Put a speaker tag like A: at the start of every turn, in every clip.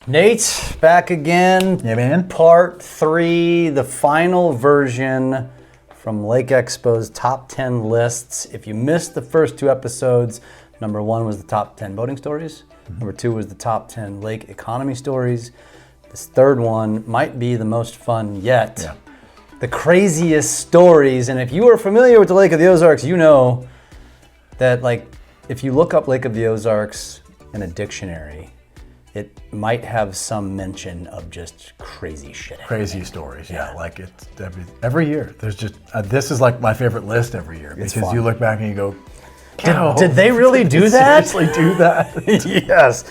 A: Nate, back again.
B: Yeah, man.
A: Part 3, the final version from Lake Expo's top 10 lists. If you missed the first 2 episodes, number 1 was the top 10 boating stories. Number 2 was the top 10 lake economy stories. This third one might be the most fun yet.
B: Yeah.
A: The craziest stories. And if you are familiar with the Lake of the Ozarks, you know that, like, if you look up Lake of the Ozarks in a dictionary, it might have some mention of just crazy shit.
B: Crazy stories, yeah. Like it's every year. There's just this is like my favorite list every year because you look back and you go,
A: Did they really do that?
B: Seriously do that?
A: Yes.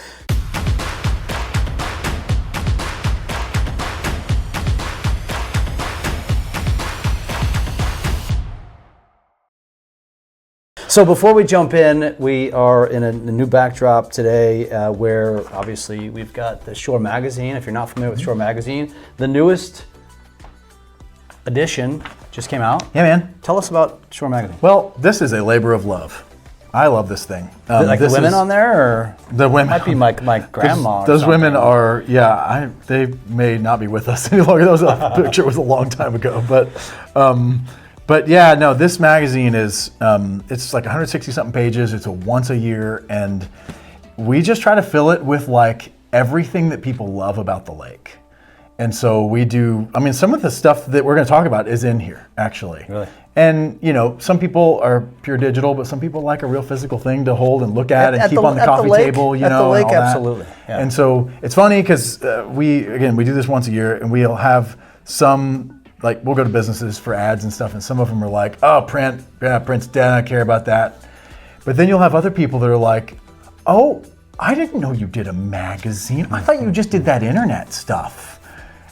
A: So before we jump in, we are in a new backdrop today where obviously we've got the Shore Magazine. If you're not familiar with Shore Magazine, the newest edition just came out.
B: Yeah, man.
A: Tell us about Shore Magazine.
B: Well, this is a labor of love. I love this thing.
A: Like the women on there, or
B: the women
A: might be my grandma.
B: Those women are, yeah. They may not be with us any longer. That picture was a long time ago, but yeah, no. This magazine is it's like 160 something pages. It's a once a year, and we just try to fill it with like everything that people love about the lake. And so we do. I mean, some of the stuff that we're going to talk about is in here, actually.
A: Really?
B: And, you know, some people are pure digital, but some people like a real physical thing to hold and look at and keep on the coffee table, you know,
A: at the lake,
B: and all that.
A: absolutely. Yeah.
B: And so it's funny because we do this once a year, and we'll have some, like, we'll go to businesses for ads and stuff, and some of them are like, oh, print's dead, I don't care about that. But then you'll have other people that are like, oh, I didn't know you did a magazine. I thought you just did that internet stuff.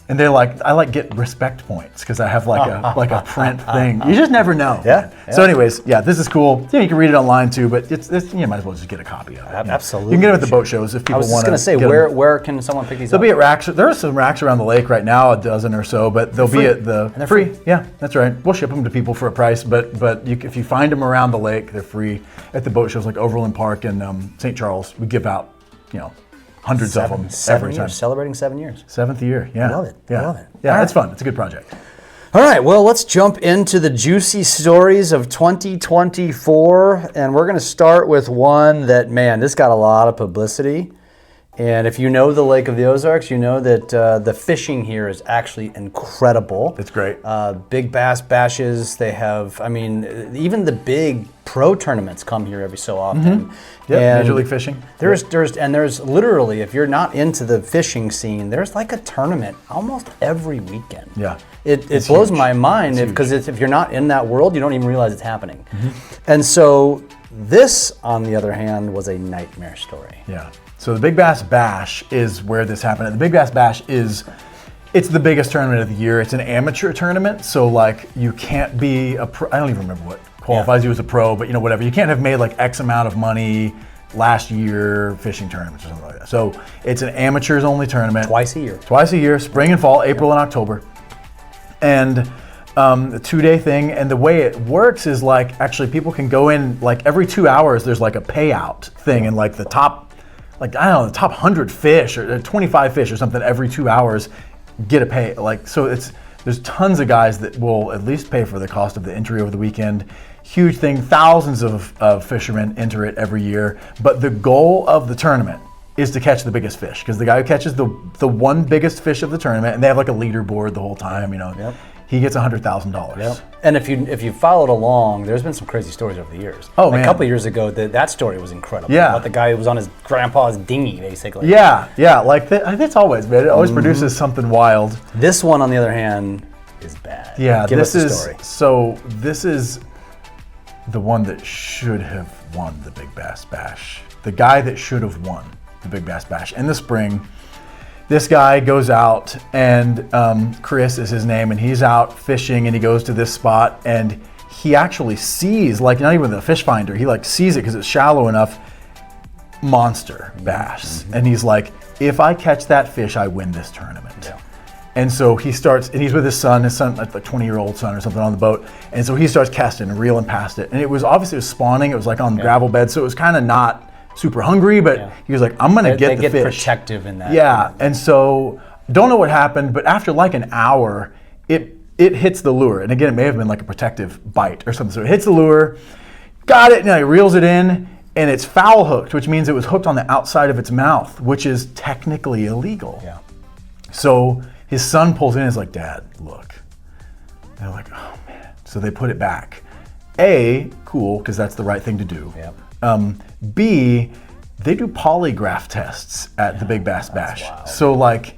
B: And they're like, I like get respect points because I have like a print thing. You just never know.
A: Yeah.
B: So anyways, yeah, this is cool. Yeah, you can read it online too, but it's you might as well just get a copy of it.
A: Absolutely.
B: You can get them at the boat shows if people want to.
A: I was just going to say, where can someone pick these up?
B: They'll be at racks. There are some racks around the lake right now, a dozen or so, but they'll be at the
A: and they're free.
B: Yeah, that's right. We'll ship them to people for a price, but if you find them around the lake, they're free at the boat shows like Overland Park and St. Charles. We give out, you know, hundreds of them every time.
A: Celebrating 7 years.
B: 7th year, yeah.
A: I love it.
B: Yeah.
A: I love it.
B: Yeah, it's fun. It's a good project.
A: All right, well, let's jump into the juicy stories of 2024. And we're going to start with one that, man, this got a lot of publicity. And if you know the Lake of the Ozarks, you know that the fishing here is actually incredible.
B: It's great.
A: Big bass bashes. They have, I mean, even the big pro tournaments come here every so often.
B: Yeah, Major League Fishing.
A: There's literally, if you're not into the fishing scene, there's like a tournament almost every weekend.
B: Yeah.
A: It blows my mind because if you're not in that world, you don't even realize it's happening. And so this, on the other hand, was a nightmare story.
B: Yeah. So the Big Bass Bash is where this happened. The Big Bass Bash it's the biggest tournament of the year. It's an amateur tournament, so like you can't be a pro. I don't even remember what qualifies you as a pro, but you know, whatever. You can't have made like X amount of money last year fishing tournaments or something like that. So it's an amateurs only tournament.
A: Twice a year.
B: Twice a year, spring and fall, April and October. And a 2-day thing, and the way it works is like actually people can go in like every 2 hours. There's like a payout thing, and like the top, like I don't know, the top 100 fish or 25 fish or something every 2 hours get a pay. Like so, there's tons of guys that will at least pay for the cost of the entry over the weekend. Huge thing, thousands of fishermen enter it every year. But the goal of the tournament is to catch the biggest fish, because the guy who catches the one biggest fish of the tournament, and they have like a leaderboard the whole time, you know.
A: Yep.
B: He gets $100,000.
A: Yep. And if you followed along, there's been some crazy stories over the years.
B: Oh,
A: like
B: man.
A: A couple of years ago, that story was incredible.
B: Yeah.
A: About the guy who was on his grandpa's dinghy, basically.
B: Yeah, like that's always, man. It always produces something wild.
A: This one, on the other hand, is bad.
B: Yeah,
A: Give us the story.
B: This is the one that should have won the Big Bass Bash. The guy that should have won the Big Bass Bash in the spring. This guy goes out, and Chris is his name, and he's out fishing, and he goes to this spot, and he actually sees, like not even the fish finder, he like sees it because it's shallow enough, monster bass. And he's like, if I catch that fish, I win this tournament.
A: Yeah.
B: And so he starts, and he's with his son, like 20-year-old son or something on the boat. And so he starts casting and reeling past it. And it was spawning, it was like on gravel beds, so it was kind of not super hungry, but he was like, I'm gonna get the fish.
A: They get protective in that.
B: Yeah, and so don't know what happened, but after like an hour, it hits the lure. And again, it may have been like a protective bite or something. So it hits the lure, got it, and he reels it in, and it's foul hooked, which means it was hooked on the outside of its mouth, which is technically illegal.
A: Yeah.
B: So his son pulls in and is like, Dad, look. And they're like, oh man. So they put it back. A, cool, because that's the right thing to do.
A: Yep.
B: B, they do polygraph tests at the Big Bass Bash.
A: Wild.
B: So like,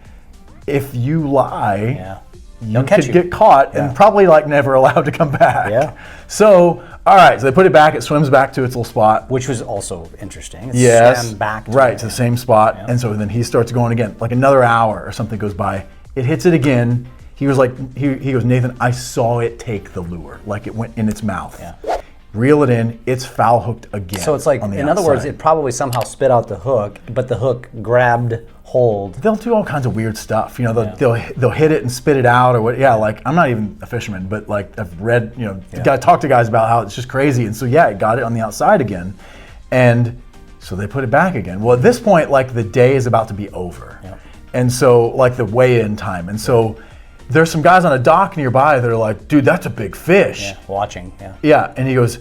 B: if you lie, you could get caught and probably like never allowed to come back.
A: Yeah.
B: So, all right, so they put it back, it swims back to its little spot.
A: Which was also interesting. It swam back to
B: to the same spot. Yeah. And so then he starts going again, like another hour or something goes by. It hits it again. He was like, he goes, Nathan, I saw it take the lure, like it went in its mouth.
A: Yeah.
B: Reel it in, it's foul hooked again.
A: So it's like, in other words, it probably somehow spit out the hook, but the hook grabbed hold.
B: They'll do all kinds of weird stuff. You know, they'll hit it and spit it out or what. Yeah, like I'm not even a fisherman, but like I've read, got to talk to guys about how it's just crazy. And so it got it on the outside again. And so they put it back again. Well, at this point, like the day is about to be over. Yeah. And so like the weigh-in time. And so there's some guys on a dock nearby that are like, dude, that's a big fish.
A: Yeah, watching,
B: Yeah, and he goes,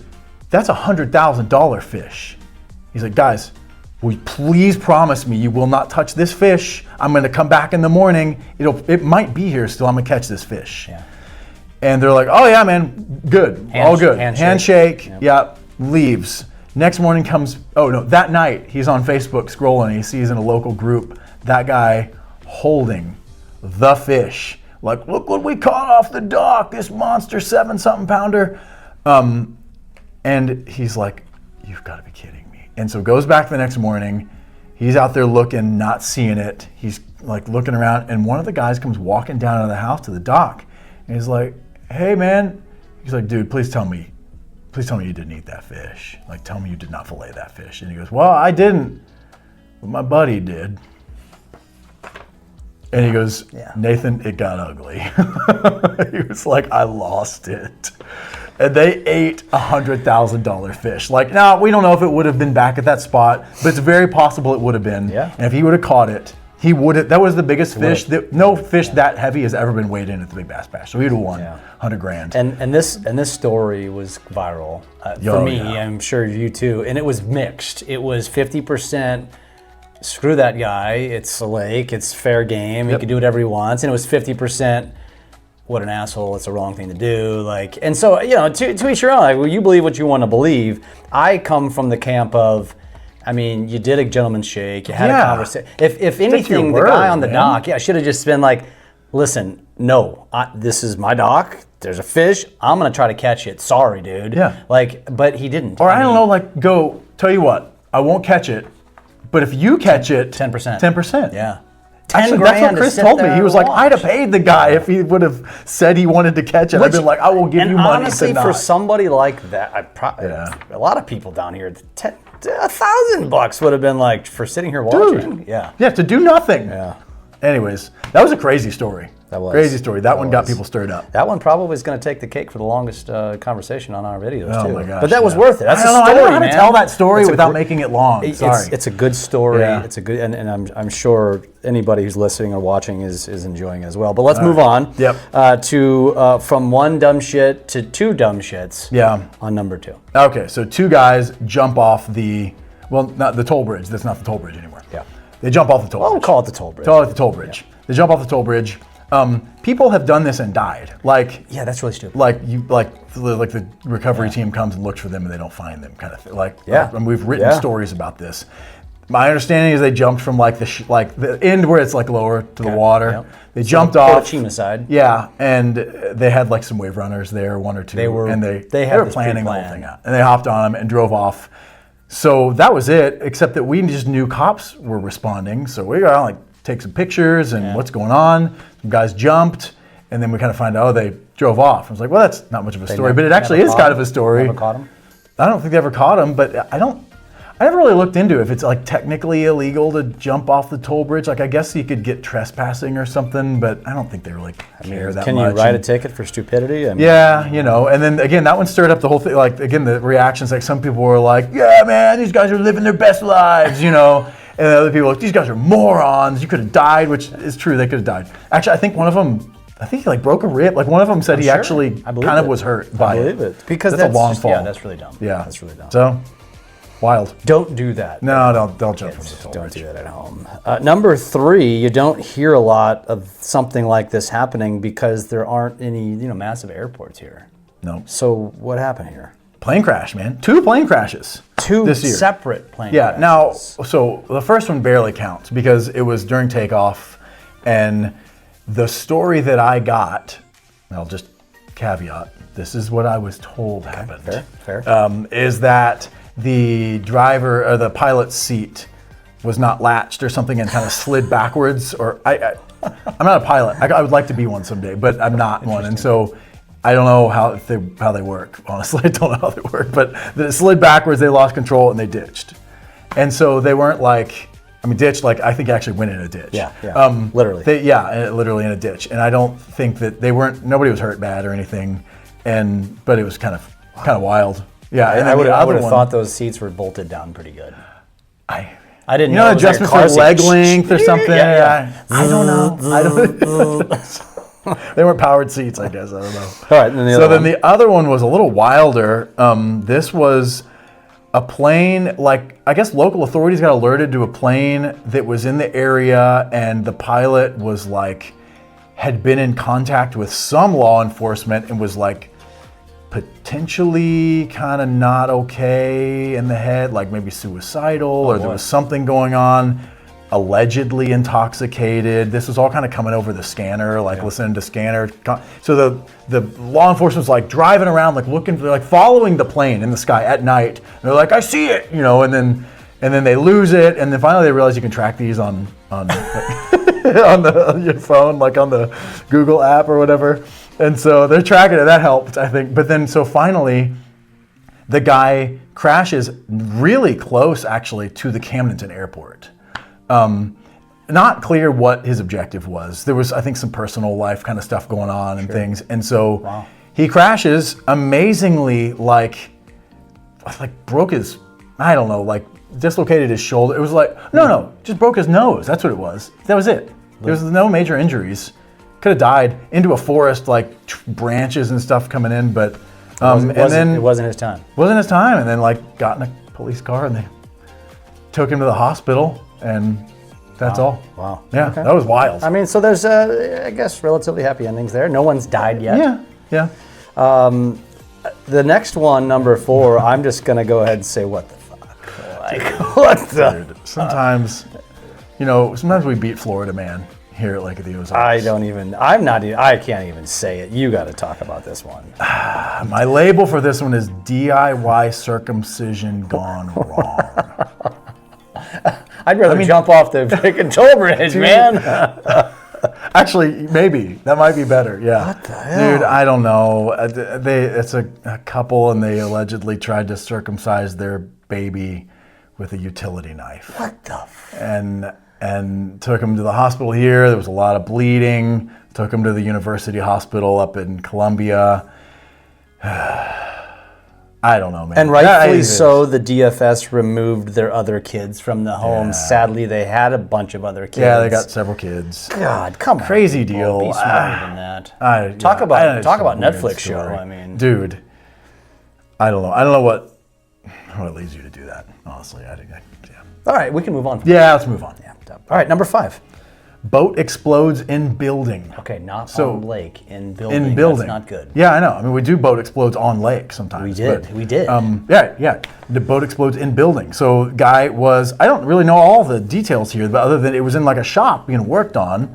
B: that's $100,000 fish. He's like, guys, will you please promise me you will not touch this fish? I'm gonna come back in the morning. It might be here still. I'm gonna catch this fish. Yeah. And they're like, oh yeah, man, good, all good. Handshake. Yep. Leaves. Next morning comes, that night he's on Facebook scrolling. He sees in a local group that guy holding the fish. Like, look what we caught off the dock, this monster 7-something pounder. And he's like, you've got to be kidding me. And so goes back the next morning. He's out there looking, not seeing it. He's like looking around, and one of the guys comes walking down out of the house to the dock. And he's like, hey man. He's like, dude, please tell me you didn't eat that fish. Like, tell me you did not fillet that fish. And he goes, well, I didn't, but my buddy did. And he goes, Nathan, it got ugly. He was like, I lost it. And they ate $100,000 fish. Like, now, we don't know if it would have been back at that spot, but it's very possible it would have been. Yeah. And if he would have caught it, he would have, that was the biggest fish. No fish that heavy has ever been weighed in at the Big Bass Bash. So he would have won $100,000.
A: And this story was viral for me. I'm sure you too. And it was mixed. It was 50%. Screw that guy, it's a lake, it's fair game, he can do whatever he wants, and it was 50%, what an asshole, it's the wrong thing to do, like, and so, to each your own, like, well, you believe what you want to believe. I come from the camp of, I mean, you did a gentleman's shake, you had a conversation. If anything, the guy on the dock, should have just been like, listen, no, this is my dock, there's a fish, I'm gonna try to catch it, sorry, dude. Yeah. Like, but he didn't.
B: Or I don't know, like, go, tell you what, I won't catch it, but if you catch it,
A: 10%.
B: 10%.
A: Yeah.
B: Actually, that's what Chris told me. He was like, I'd have paid the guy if he would have said he wanted to catch it. I'd been like, I will give you money.
A: Honestly, for somebody like that, a lot of people down here, $1,000 would have been like for sitting here watching.
B: Dude. Yeah, to do nothing. Yeah. Anyways, that was a crazy story. That was crazy story. That one got people stirred up.
A: That one probably is going to take the cake for the longest conversation on our videos too.
B: Oh my gosh!
A: But that was worth it. That's a story,
B: I don't know how
A: man.
B: to tell that story without making it long. Sorry.
A: It's a good story. Yeah. It's a good, and I'm sure anybody who's listening or watching is enjoying it as well. But let's move on.
B: Yep.
A: To from one dumb shit to two dumb shits.
B: Yeah.
A: On number 2.
B: Okay, so 2 guys jump off not the toll bridge. That's not the toll bridge anymore.
A: Yeah.
B: They jump off the toll bridge.
A: We'll call it the toll bridge.
B: Call it the toll bridge. Yeah. They jump off the toll bridge. People have done this and died. Like,
A: yeah, that's really stupid.
B: Like the recovery team comes and looks for them and they don't find them, kind of thing. And we've written stories about this. My understanding is they jumped from the end where it's like lower to the water. Yep. They jumped off.
A: Chima side.
B: Yeah, and they had like some wave runners there, 1 or 2. They were planning the whole thing out, and they hopped on them and drove off. So that was it. Except that we just knew cops were responding, so we got take some pictures and what's going on. Some guys jumped, and then we kind of find out, they drove off. I was like, well, that's not much of a story, but it actually is kind of a story.
A: Never caught him?
B: I don't think they ever caught him, but I never really looked into if it's like technically illegal to jump off the toll bridge. Like I guess you could get trespassing or something, but I don't think they really care that much.
A: Can you write a ticket for stupidity? I mean,
B: yeah, and then again, that one stirred up the whole thing. Like again, the reactions, like some people were like, "Yeah, man, these guys are living their best lives," and the other people were like, "These guys are morons. You could have died," which is true. They could have died. Actually, I think one of them. I think he like broke a rib. Like one of them said he actually kind of was hurt by it.
A: I believe it. Because
B: that's a long fall.
A: Yeah, that's really dumb.
B: Yeah,
A: that's really dumb.
B: So, wild.
A: Don't do that.
B: No, don't jump from the toll
A: Don't
B: bridge.
A: do that at home. Number 3, you don't hear a lot of something like this happening because there aren't any, massive airports here.
B: No.
A: So what happened here?
B: Plane crash, man. 2 plane crashes.
A: 2
B: this year.
A: separate plane
B: Yeah.
A: crashes.
B: Now, so the first one barely counts because it was during takeoff, and the story that I got, I'll just caveat, this is what I was told happened.
A: Fair.
B: Is that the driver or the pilot's seat was not latched or something and kind of slid backwards. Or I'm not a pilot. I would like to be one someday, but I'm not one, and so I don't know how they work. Honestly, I don't know how they work. But it slid backwards, they lost control, and they ditched. And so they weren't like. Ditched, like I think actually went in a ditch.
A: Yeah. Literally.
B: Literally in a ditch. And I don't think that nobody was hurt bad or anything. But it was kind of wild. Yeah. And
A: I would have thought those seats were bolted down pretty good. I didn't know.
B: Adjustment for leg length or something. Yeah. I don't know. They weren't powered seats, I guess. I don't know.
A: All right. Then
B: the other one was a little wilder. This was a plane, like I guess local authorities got alerted to a plane that was in the area, and the pilot was like, had been in contact with some law enforcement and was like potentially kind of not okay in the head, like maybe suicidal, or there was something going on, allegedly intoxicated. This was all kind of coming over the scanner, like listening to scanner. So the law enforcement was like driving around, like looking for, like following the plane in the sky at night. And they're like, I see it, and then they lose it, and then finally they realize you can track these on on your phone, like on the Google app or whatever. And so they're tracking it. That helped, I think. But then so finally, the guy crashes really close, actually, to the Camdenton airport. Not clear what his objective was. There was, I think, some personal life kind of stuff going on and things. And so he crashes amazingly, like broke his, I don't know, like dislocated his shoulder. It was like, no, just broke his nose. That's what it was. That was it. There was no major injuries. Could have died into a forest, like branches and stuff coming in, but
A: it wasn't his time.
B: Wasn't his time, and then like got in a police car and they took him to the hospital, and that's all.
A: Wow.
B: Yeah,
A: Okay.
B: That was wild.
A: I mean, so there's, I guess, relatively happy endings there. No one's died yet.
B: Yeah.
A: The next one, number 4, I'm just gonna go ahead and say, what the fuck? Like, what the?
B: Dude, sometimes we beat Florida man here at Lake of the Ozarks.
A: I can't even say it. You got to talk about this one.
B: My label for this one is DIY circumcision gone wrong.
A: I'd rather jump off the freaking toll bridge, man.
B: Actually, maybe that might be better. Yeah.
A: What the hell?
B: Dude, I don't know. It's a couple, and they allegedly tried to circumcise their baby with a utility knife.
A: What the?
B: And took him to the hospital here. There was a lot of bleeding. Took him to the University Hospital up in Columbia. I don't know, man.
A: And rightfully so, the DFS removed their other kids from the home. Yeah. Sadly, they had a bunch of other kids.
B: Yeah, they got several kids.
A: God, come on.
B: Crazy deal.
A: Be smarter than that. Talk about Netflix show. I mean,
B: dude, I don't know. I don't know what leads you to do that. Honestly, yeah.
A: All right, we can move on.
B: Yeah, let's move on.
A: Yeah. All right, number 5.
B: Boat explodes in building.
A: Okay, not on lake, in building.
B: In building.
A: That's not good.
B: Yeah, I know. I mean, we do boat explodes on lake sometimes.
A: We did.
B: Yeah. The boat explodes in building. So guy was, I don't really know all the details here, but other than it was in like a shop being worked on,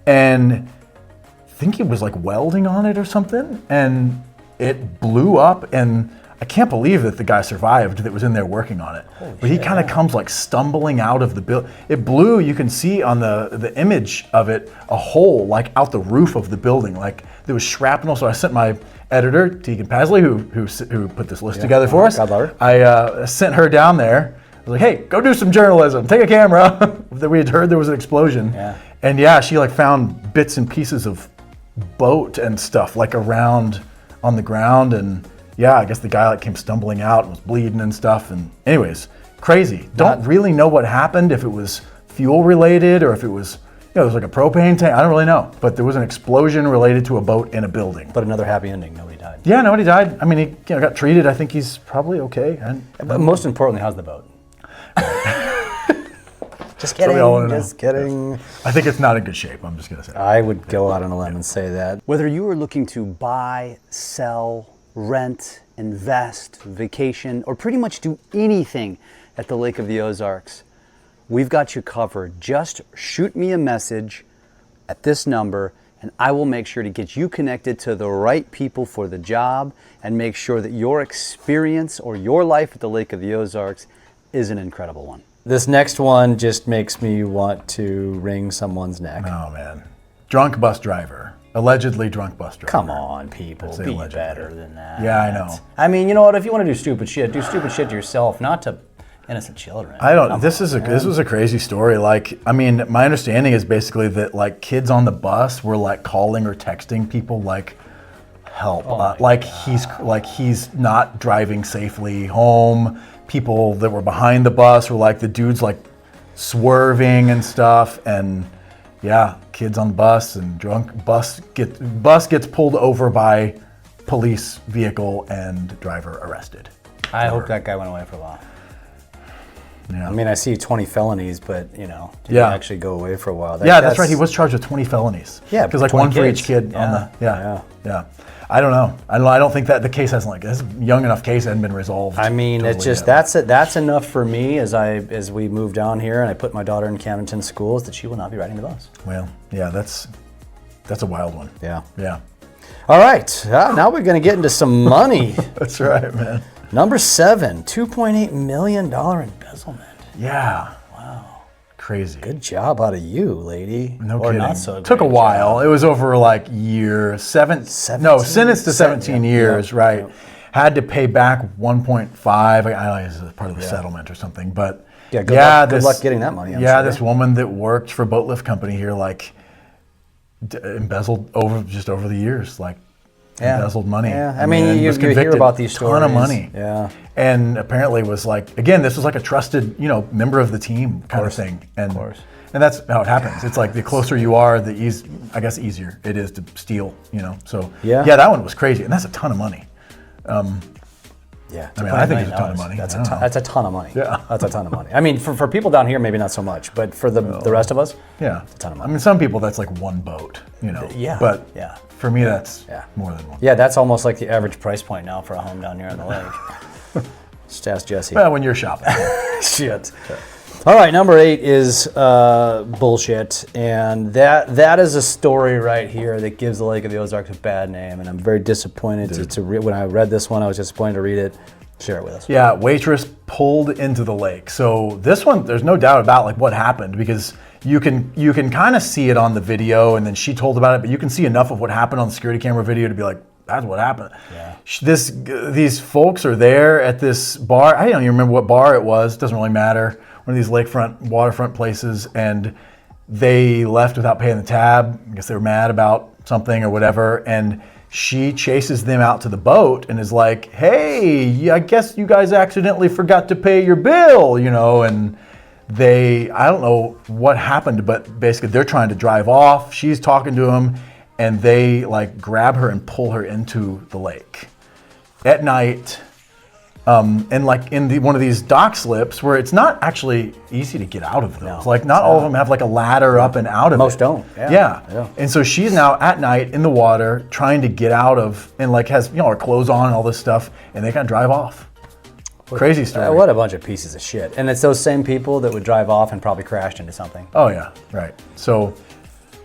B: and I think he was like welding on it or something, and it blew up, and I can't believe that the guy survived that was in there working on it. But he kind of comes like stumbling out of the building. It blew, you can see on the image of it, a hole like out the roof of the building. Like there was shrapnel. So I sent my editor, Tegan Pasley, who put this list together for us.
A: God love her.
B: I sent her down there was like, hey, go do some journalism. Take a camera. That we had heard there was an explosion.
A: Yeah.
B: And yeah, she like found bits and pieces of boat and stuff like around on the ground. And yeah, I guess the guy like came stumbling out and was bleeding and stuff. And anyways, crazy. Don't really know what happened, if it was fuel related or if it was, you know, it was like a propane tank. I don't really know. But there was an explosion related to a boat in a building.
A: But another happy ending. Nobody died.
B: Yeah, nobody died. I mean, he got treated. I think he's probably okay.
A: But most importantly, how's the boat? Just kidding. Just kidding.
B: I think it's not in good shape. I'm just gonna say.
A: I would go out on a limb and say that.
C: Whether you are looking to buy, sell, rent, invest, vacation, or pretty much do anything at the Lake of the Ozarks, we've got you covered. Just shoot me a message at this number and I will make sure to get you connected to the right people for the job and make sure that your experience or your life at the Lake of the Ozarks is an incredible one.
A: This next one just makes me want to wring someone's neck.
B: Oh man, drunk bus driver, allegedly drunk bus driver.
A: Come on, people, be
B: allegedly.
A: better than that.
B: Yeah, I know.
A: I mean, you know what? If you want to do stupid shit to yourself, not to innocent children.
B: I don't. This was a crazy story. Like, I mean, my understanding is basically that like kids on the bus were like calling or texting people like, help. He's not driving safely home. People that were behind the bus were like, the dude's like swerving and stuff, and yeah, kids on the bus and drunk. Bus gets pulled over by police vehicle and driver arrested.
A: I hope that guy went away for a while.
B: Yeah.
A: I mean, I see 20 felonies, but you know, did
B: Yeah.
A: he actually go away for a while?
B: That's right. He was charged with 20 felonies.
A: Yeah,
B: because like
A: 20
B: one for
A: kids.
B: each kid
A: Yeah.
B: on the. Yeah. I don't know. I don't think that the case hasn't this young enough case hasn't been resolved.
A: I mean,
B: totally
A: it's just
B: yet.
A: that's enough for me as we move down here and I put my daughter in Camdenton schools that she will not be riding the bus.
B: Well, yeah, that's a wild one.
A: Yeah.
B: Yeah.
A: All right. Now we're going to get into some money.
B: That's right, man.
A: Number 7, $2.8 million embezzlement.
B: Yeah. Wow. Crazy.
A: Good job out of you, lady.
B: No
A: or
B: kidding.
A: not so
B: Took a
A: great
B: while.
A: job.
B: It was over like sentenced to 17 years, right?
A: Yeah.
B: Had to pay back 1.5. I don't know, it was part of the settlement or something, but
A: Good luck getting that money. I'm
B: yeah,
A: sure.
B: this woman that worked for Boat Lift Company here, like embezzled over the years, like embezzled money.
A: Yeah, I mean, you hear about these stories.
B: Ton of money.
A: Yeah.
B: And apparently was like, again, this was like a trusted, member of the team kind of thing. And,
A: Of course.
B: And that's how it happens. It's like the closer you are, the easier it is to steal, So
A: Yeah.
B: that one was crazy. And that's a ton of money.
A: Yeah,
B: I mean, I think it's a ton of money.
A: That's
B: I don't know.
A: that's a ton of money.
B: Yeah.
A: That's a ton of money. I mean, for people down here, maybe not so much, but for the rest of us,
B: Yeah.
A: it's a ton of
B: I
A: money.
B: mean, some people that's like one boat,
A: Yeah.
B: But
A: Yeah.
B: for me, that's
A: Yeah.
B: more than one.
A: Yeah, that's almost like the average price point now for a home down here on the lake. Just ask Jesse.
B: Well, when you're shopping.
A: Shit. All right, number 8 is bullshit, and that is a story right here that gives the Lake of the Ozarks a bad name, and I'm very disappointed when I read this one. I was disappointed to read it. Share it with us.
B: Yeah, waitress pulled into the lake. So this one, there's no doubt about like what happened, because you can kind of see it on the video, and then she told about it, but you can see enough of what happened on the security camera video to be like, that's what happened.
A: Yeah.
B: These folks are there at this bar. I don't even remember what bar it was. It doesn't really matter. One of these lakefront, waterfront places, and they left without paying the tab. I guess they were mad about something or whatever, and she chases them out to the boat and is like, hey, I guess you guys accidentally forgot to pay your bill, and I don't know what happened, but basically they're trying to drive off. She's talking to them, and they like grab her and pull her into the lake at night. And like in one of these dock slips where it's not actually easy to get out of those.
A: No,
B: like not all of them have like a ladder up and out of
A: Most
B: it.
A: don't.
B: Yeah. And so she's now at night in the water trying to get out of, and like has her clothes on and all this stuff, and they kind of drive off. Crazy story.
A: What a bunch of pieces of shit. And it's those same people that would drive off and probably crashed into something.
B: Oh yeah, right. So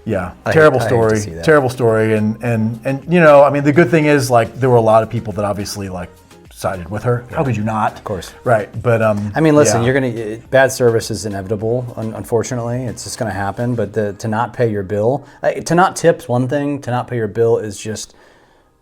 B: yeah, terrible
A: I hate
B: story.
A: to see that.
B: Terrible story. And I mean the good thing is like there were a lot of people that obviously like sided with her. How could you not? Of
A: course.
B: Right. But
A: I mean, listen,
B: yeah.
A: bad service is inevitable, unfortunately. It's just going to happen. But to not pay your bill, to not tip's one thing. To not pay your bill is just,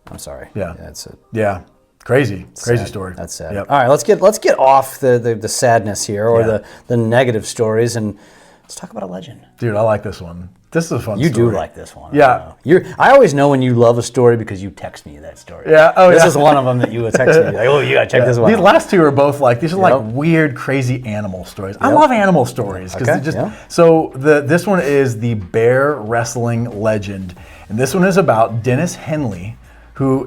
A: I'm sorry.
B: Yeah.
A: That's it.
B: Yeah. Crazy
A: Sad.
B: story.
A: That's sad.
B: Yep.
A: All right, let's get off the sadness here, or
B: Yeah.
A: the negative stories, and let's talk about a legend.
B: Dude, I like this one. This is a fun
A: You
B: story.
A: do like this one.
B: Yeah.
A: I always know when you love a story because you text me that story.
B: Yeah. Oh,
A: this
B: yeah.
A: is one of them that you would text me. Like, oh, you gotta check this one
B: These
A: out.
B: last two are both like, these are
A: Yep.
B: like weird, crazy animal stories. I
A: Yep.
B: love animal stories because
A: Okay,
B: they just,
A: yeah.
B: so this one is the bear wrestling legend. And this one is about Dennis Henley, who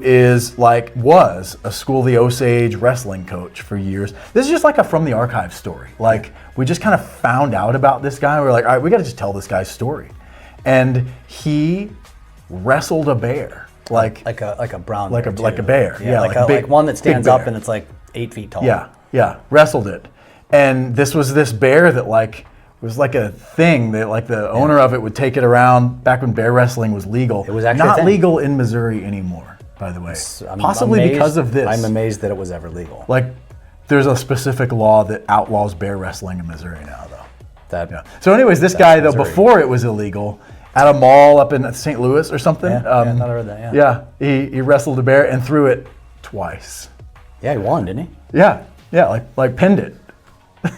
B: was a School of the Osage wrestling coach for years. This is just like a from the archive story. Like, we just kind of found out about this guy. We're like, all right, we got to just tell this guy's story. And he wrestled a bear, like
A: a brown
B: like
A: bear,
B: a
A: too.
B: bear. Yeah,
A: like
B: a big,
A: like one that stands
B: big
A: up
B: bear.
A: and it's like 8 feet tall.
B: Yeah, wrestled it. And this was this bear that like was like a thing that like the owner of it would take it around back when bear wrestling was legal.
A: It was actually a
B: not
A: thing.
B: legal in Missouri anymore, by the way.
A: I'm
B: Possibly
A: amazed-
B: because of this.
A: I'm amazed that it was ever legal.
B: Like, there's a specific law that outlaws bear wrestling in Missouri now, though. Yeah. So, anyways, this guy though,
A: Missouri.
B: before it was illegal, at a mall up in St. Louis or something.
A: Yeah, I thought I read that.
B: Yeah, he wrestled a bear and threw it twice.
A: Yeah, he won, didn't he?
B: Yeah, like pinned it.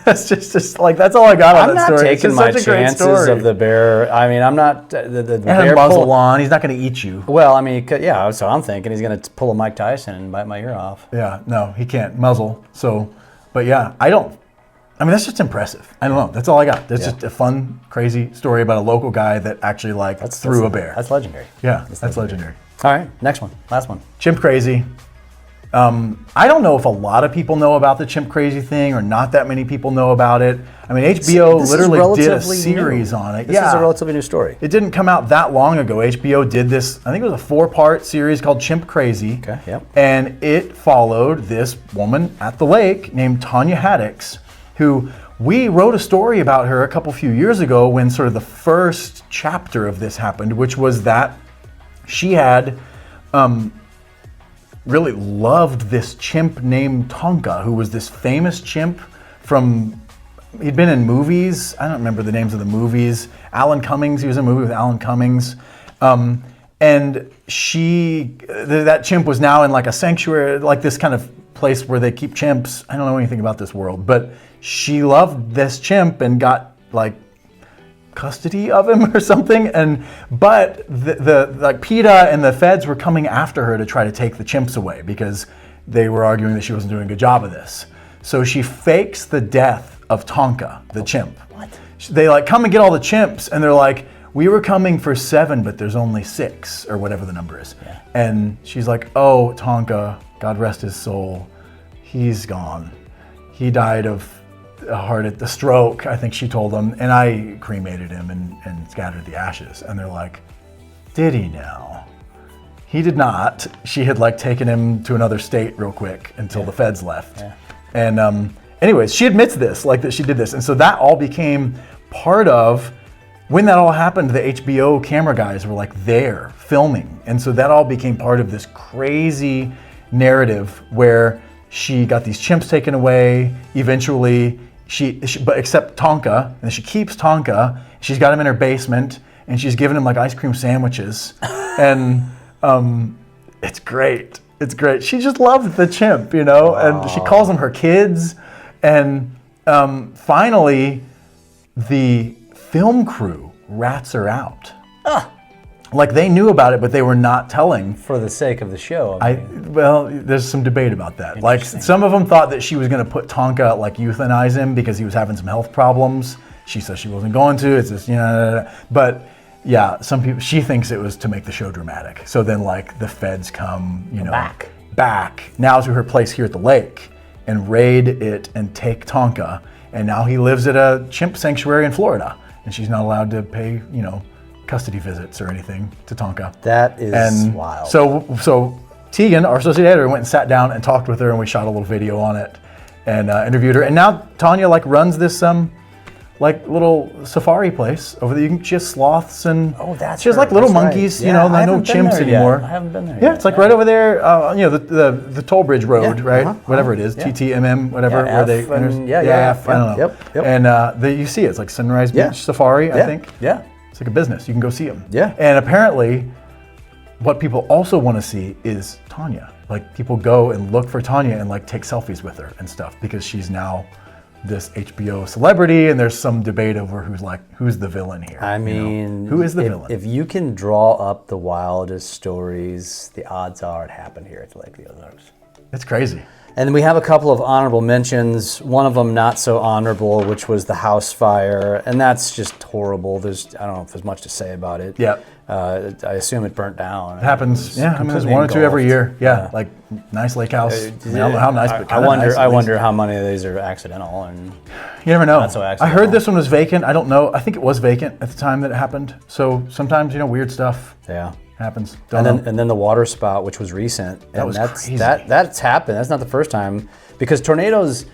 B: That's just like, that's all I got on
A: I'm
B: that
A: not
B: story. It's
A: taking
B: just
A: my
B: such a great
A: chances
B: story.
A: of the bear. I mean, I'm not the
B: and
A: bear
B: a muzzle
A: pull-
B: on. He's not going to eat you.
A: Well, I mean, yeah. So I'm thinking he's going to pull a Mike Tyson and bite my ear off.
B: Yeah, no, he can't muzzle. So, but yeah, I mean, that's just impressive. I don't know. That's all I got. That's just a fun, crazy story about a local guy that actually threw a bear.
A: That's legendary.
B: Yeah, that's legendary.
A: All right, next one, last one.
B: Chimp crazy. I don't know if a lot of people know about the chimp crazy thing or not that many people know about it. I mean, HBO
A: This is
B: literally did a
A: relatively
B: series
A: new.
B: on it.
A: This is a relatively new story.
B: It didn't come out that long ago. HBO did this, I think it was a 4-part series called Chimp Crazy.
A: Okay, yep.
B: And it followed this woman at the lake named Tanya Haddix, who we wrote a story about her a few years ago when sort of the first chapter of this happened, which was that she had really loved this chimp named Tonka, who was this famous chimp from, he'd been in movies. I don't remember the names of the movies. Alan Cummings, he was in a movie with Alan Cummings. And that chimp was now in like a sanctuary, like this kind of place where they keep chimps. I don't know anything about this world, but she loved this chimp and got like custody of him or something, but the like PETA and the feds were coming after her to try to take the chimps away because they were arguing that she wasn't doing a good job of this. So she fakes the death of Tonka, the chimp.
A: What?
B: They like come and get all the chimps, and they're like, we were coming for 7, but there's only 6 or whatever the number is.
A: Yeah.
B: And she's like, oh, Tonka, God rest his soul, he's gone. He died of a stroke, I think she told them, and I cremated him and scattered the ashes. And they're like, did he now? He did not. She had like taken him to another state real quick until the feds left.
A: Yeah.
B: And anyways, she admits this, like that she did this. And so that all became part of, when that all happened, the HBO camera guys were like there filming. And so that all became part of this crazy narrative where she got these chimps taken away. Eventually, but except Tonka, and she keeps Tonka. She's got him in her basement, and she's giving him like ice cream sandwiches, and it's great. It's great. She just loved the chimp, you know, and she calls them her kids. And finally, the film crew rats her out. Like they knew about it, but they were not telling.
A: For the sake of the show.
B: Well, there's some debate about that. Like some of them thought that she was going to put Tonka, like euthanize him because he was having some health problems. She says she wasn't going to. It's just, but yeah, some people, she thinks it was to make the show dramatic. So then like the feds come, back now to her place here at the lake and raid it and take Tonka. And now he lives at a chimp sanctuary in Florida, and she's not allowed to pay, custody visits or anything to Tonka.
A: That is wild.
B: So Tegan, our associate editor, went and sat down and talked with her, and we shot a little video on it and interviewed her. And now Tanya runs this little safari place over there. She has sloths and she has little monkeys.
A: Right. Yeah,
B: No chimps anymore.
A: I haven't been there.
B: Yeah, it's right over there. The toll bridge road, right? Whatever it is,
A: yeah.
B: TTMM, whatever.
A: Yeah,
B: where
A: F and,
B: I don't know.
A: Yep.
B: And you see it. It's like Sunrise Beach Safari, I think.
A: Yeah.
B: It's like a business. You can go see them.
A: Yeah.
B: And apparently, what people also want to see is Tanya. Like people go and look for Tanya and like take selfies with her and stuff because she's now this HBO celebrity, and there's some debate over who's the villain here.
A: I mean,
B: who is the villain?
A: If you can draw up the wildest stories, the odds are it happened here at the Lake of the Ozarks.
B: It's crazy.
A: And we have a couple of honorable mentions. One of them not so honorable, which was the house fire, and that's just horrible. I don't know if there's much to say about it.
B: Yeah.
A: I assume it burnt down.
B: It happens. Yeah, I mean, there's one or two every year. Yeah, like nice lake house. I mean, how nice, but
A: I wonder. Nice, I wonder how many of these are accidental, and
B: you never know.
A: Not so
B: I
A: accidental.
B: heard this one was vacant. I don't know. I think it was vacant at the time that it happened. So sometimes weird stuff.
A: Yeah.
B: Happens.
A: And then the water spout, which was recent.
B: Crazy.
A: That's happened. That's not the first time, because tornadoes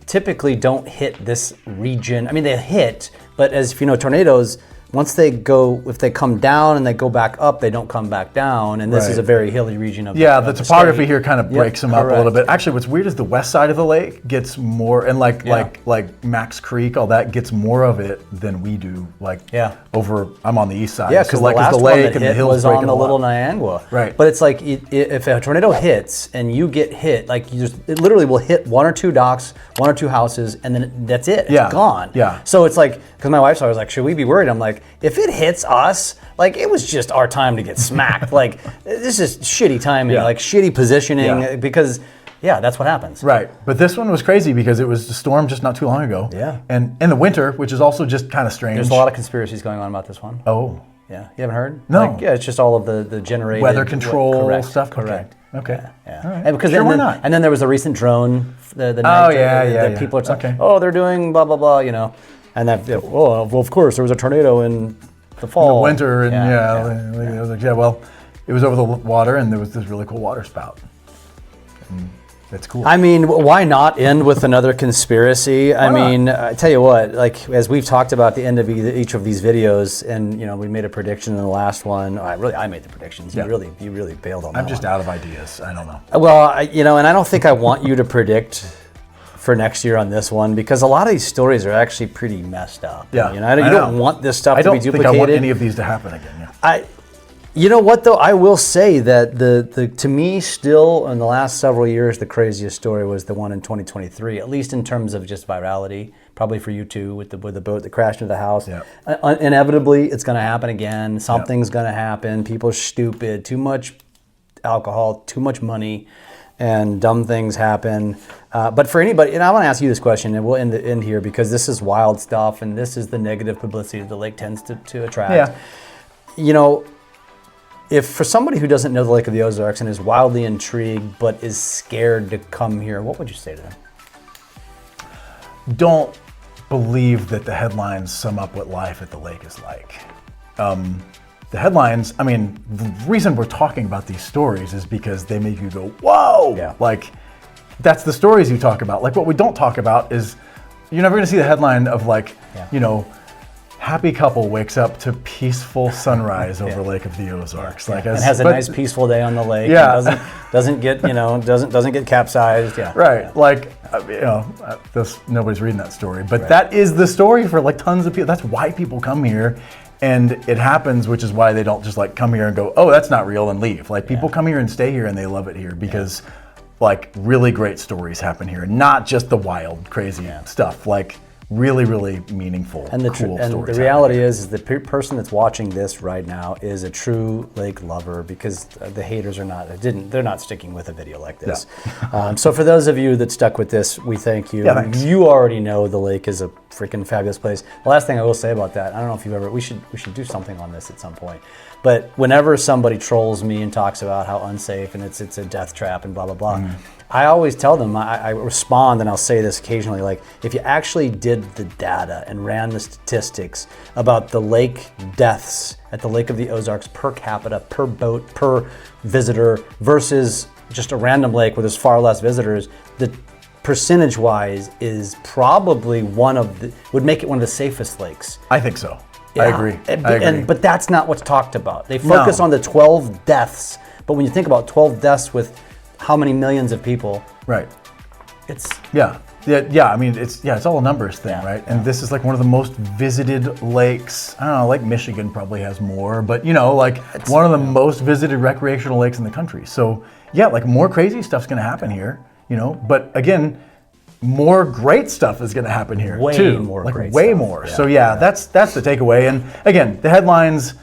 A: typically don't hit this region. I mean, they hit, but as if you know, tornadoes, once if they come down and they go back up, they don't come back down. And this is a very hilly region of
B: the topography here kind of breaks them up a little bit. Actually, what's weird is the west side of the lake gets more, and like Max Creek, all that gets more of it than we do. I'm on the east side.
A: Yeah, because
B: so
A: the last
B: lake
A: one that
B: and the
A: hit
B: hills
A: was on the
B: break
A: Little Niangua.
B: Right.
A: But it's like if a tornado hits and you get hit, it literally will hit one or two docks, one or two houses, and then that's it. It's gone.
B: Yeah.
A: So it's like, because my wife's always like, should we be worried? I'm like, if it hits us, it was just our time to get smacked. This is shitty timing, shitty positioning, because that's what happens.
B: Right, but this one was crazy because it was a storm just not too long ago.
A: Yeah.
B: And in the winter, which is also just kind of strange.
A: There's a lot of conspiracies going on about this one.
B: Oh.
A: Yeah, you haven't heard?
B: No.
A: It's just all of the generated
B: weather control stuff.
A: Correct.
B: Okay.
A: Yeah.
B: All right.
A: And because
B: why not?
A: And then there was a recent drone. The night that people are talking. Oh, they're doing blah blah blah. And that. Well, of course, there was a tornado in the fall.
B: In the winter, and well, it was over the water, and there was this really cool water spout. And that's cool.
A: I mean, why not end with another conspiracy? I mean, I tell you what, as we've talked about at the end of each of these videos, and we made a prediction in the last one. I made the predictions. You really bailed on that.
B: I'm just out of ideas. I don't know.
A: Well, and I don't think I want you to predict for next year on this one, because a lot of these stories are actually pretty messed up.
B: Yeah,
A: you don't want this stuff to be duplicated.
B: I don't think I want any of these to happen again. Yeah.
A: You know what though? I will say that the to me still in the last several years the craziest story was the one in 2023, at least in terms of just virality. Probably for you too, with the boat that crashed into the house.
B: Yeah.
A: Inevitably, it's going to happen again. Something's going to happen. People are stupid. Too much alcohol, too much money, and dumb things happen. But for anybody, and I want to ask you this question, and we'll end here because this is wild stuff, and this is the negative publicity that the lake tends to attract.
B: Yeah.
A: If for somebody who doesn't know the Lake of the Ozarks and is wildly intrigued but is scared to come here, what would you say to them?
B: Don't believe that the headlines sum up what life at the lake is like. The headlines, I mean, the reason we're talking about these stories is because they make you go, whoa!
A: Yeah.
B: That's the stories you talk about. What we don't talk about is, you're never gonna see the headline of happy couple wakes up to peaceful sunrise over Lake of the Ozarks.
A: And has a nice peaceful day on the lake.
B: Yeah.
A: And doesn't get doesn't get capsized. Yeah.
B: Right. Nobody's reading that story, but that is the story for tons of people. That's why people come here, and it happens, which is why they don't just come here and go, oh, that's not real, and leave. People come here and stay here, and they love it here because really great stories happen here, not just the wild, crazy stuff. Really, really meaningful,
A: and the
B: cool
A: and
B: stories.
A: The reality is the person that's watching this right now is a true lake lover, because the haters are not. They're not sticking with a video like this. Yeah. So for those of you that stuck with this, we thank you.
B: Yeah, thanks.
A: You already know the lake is a freaking fabulous place. The last thing I will say about that, I don't know if you've ever. We should do something on this at some point. But whenever somebody trolls me and talks about how unsafe and it's a death trap and blah blah blah. I always tell them, I respond, and I'll say this occasionally, if you actually did the data and ran the statistics about the lake deaths at the Lake of the Ozarks per capita, per boat, per visitor, versus just a random lake where there's far less visitors, the percentage-wise is probably would make it one of the safest lakes.
B: I think so.
A: Yeah.
B: I agree.
A: But that's not what's talked about. They focus on the 12 deaths, but when you think about 12 deaths with how many millions of people?
B: Right.
A: It's
B: Yeah, I mean, it's all a numbers thing, right? And this is like one of the most visited lakes. I don't know, Lake Michigan probably has more, but like one of the most visited recreational lakes in the country. So yeah, like more crazy stuff's gonna happen here, but again, more great stuff is gonna happen here
A: Way
B: too.
A: more
B: like
A: great
B: way
A: stuff.
B: more.
A: Yeah,
B: So that's the takeaway. And again, the headlines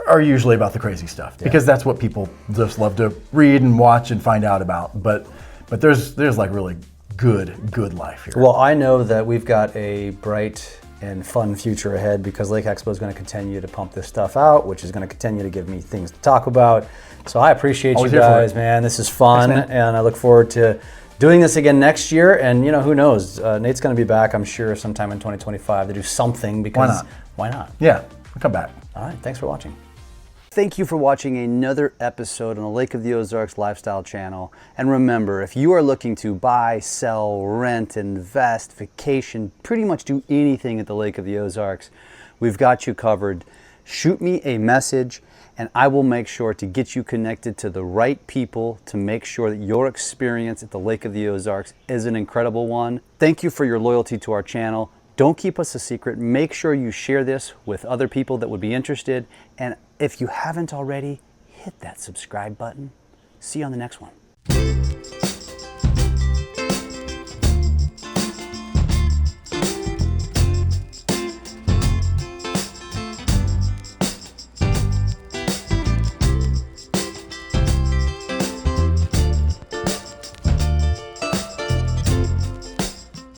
B: are usually about the crazy stuff because that's what people just love to read and watch and find out about. But there's like really good life here.
A: Well, I know that we've got a bright and fun future ahead because Lake Expo is going to continue to pump this stuff out, which is going to continue to give me things to talk about. So I appreciate
B: Always
A: you
B: here for
A: guys,
B: it.
A: man. This is fun,
B: Thanks, man.
A: and I look forward to doing this again next year. And who knows? Nate's going to be back, I'm sure, sometime in 2025 to do something because why not?
B: Yeah, I'll come back.
A: All right, thanks for watching.
C: Thank you for watching another episode on the Lake of the Ozarks Lifestyle Channel. And remember, if you are looking to buy, sell, rent, invest, vacation, pretty much do anything at the Lake of the Ozarks, we've got you covered. Shoot me a message and I will make sure to get you connected to the right people to make sure that your experience at the Lake of the Ozarks is an incredible one. Thank you for your loyalty to our channel. Don't keep us a secret. Make sure you share this with other people that would be interested. And if you haven't already, hit that subscribe button. See you on the next one.